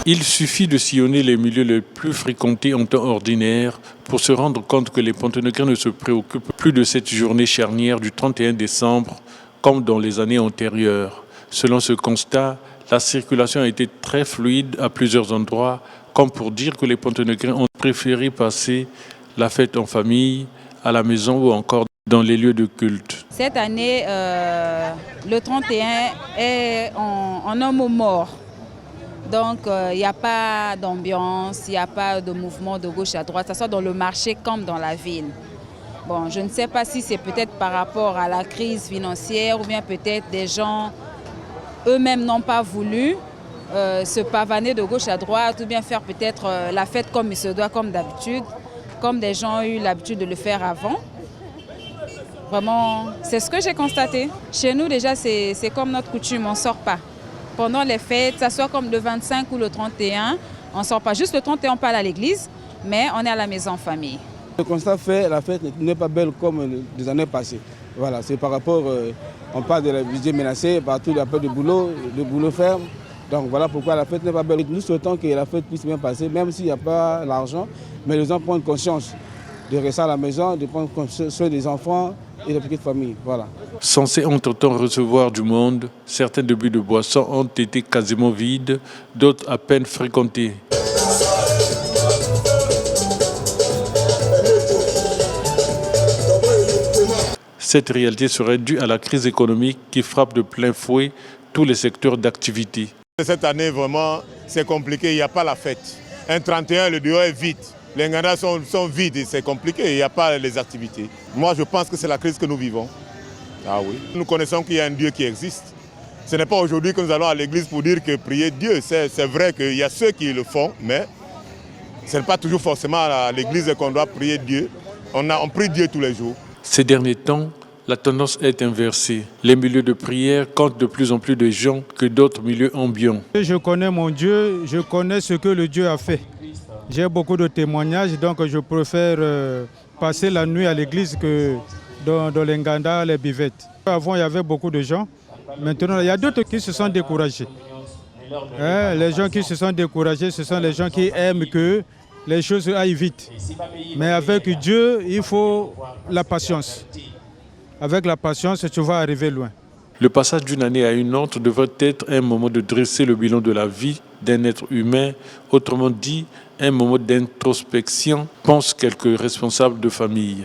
Il suffit de sillonner les milieux les plus fréquentés en temps ordinaire pour se rendre compte que les Pontenegrins ne se préoccupent plus de cette journée charnière du 31 décembre comme dans les années antérieures. Selon ce constat, la circulation a été très fluide à plusieurs endroits, comme pour dire que les Pontenegrins ont préféré passer la fête en famille, à la maison ou encore dans les lieux de culte. Cette année, le 31 est en un mot mort. Donc, il n'y a pas d'ambiance, il n'y a pas de mouvement de gauche à droite, que ce soit dans le marché comme dans la ville. Bon, je ne sais pas si c'est peut-être par rapport à la crise financière ou bien peut-être des gens eux-mêmes n'ont pas voulu se pavaner de gauche à droite ou bien faire peut-être la fête comme il se doit, comme d'habitude, comme des gens ont eu l'habitude de le faire avant. Vraiment, c'est ce que j'ai constaté. Chez nous, déjà, c'est comme notre coutume, on ne sort pas. Pendant les fêtes, ça soit comme le 25 ou le 31, on ne sort pas. Juste le 31, on part à l'église, mais on est à la maison en famille. Le constat fait, la fête n'est pas belle comme les années passées. Voilà, c'est par rapport, on parle de la budget menacée, partout il y a peu de boulot ferme. Donc voilà pourquoi la fête n'est pas belle. Nous souhaitons que la fête puisse bien passer, même s'il n'y a pas l'argent, mais les gens prennent conscience de rester à la maison, de prendre soin des enfants et des petites familles. Voilà. Censés entre-temps recevoir du monde, certains débits de boissons ont été quasiment vides, d'autres à peine fréquentés. Cette réalité serait due à la crise économique qui frappe de plein fouet tous les secteurs d'activité. Cette année, vraiment, c'est compliqué, il n'y a pas la fête. Un 31, le dehors est vide. Les Nganda sont vides, c'est compliqué, il n'y a pas les activités. Moi, je pense que c'est la crise que nous vivons. Ah oui. Nous connaissons qu'il y a un Dieu qui existe. Ce n'est pas aujourd'hui que nous allons à l'église pour dire que prier Dieu. C'est vrai qu'il y a ceux qui le font, mais ce n'est pas toujours forcément à l'église qu'on doit prier Dieu. On prie Dieu tous les jours. Ces derniers temps, la tendance est inversée. Les milieux de prière comptent de plus en plus de gens que d'autres milieux ambiants. Je connais mon Dieu, je connais ce que le Dieu a fait. J'ai beaucoup de témoignages, donc je préfère passer la nuit à l'église que dans les Nganda, les bivettes. Avant, il y avait beaucoup de gens. Maintenant, il y a d'autres qui se sont découragés. Les gens qui se sont découragés, ce sont les gens qui aiment que les choses aillent vite. Mais avec Dieu, il faut la patience. Avec la patience, tu vas arriver loin. Le passage d'une année à une autre devrait être un moment de dresser le bilan de la vie d'un être humain, autrement dit, un moment d'introspection, pensent quelques responsables de famille.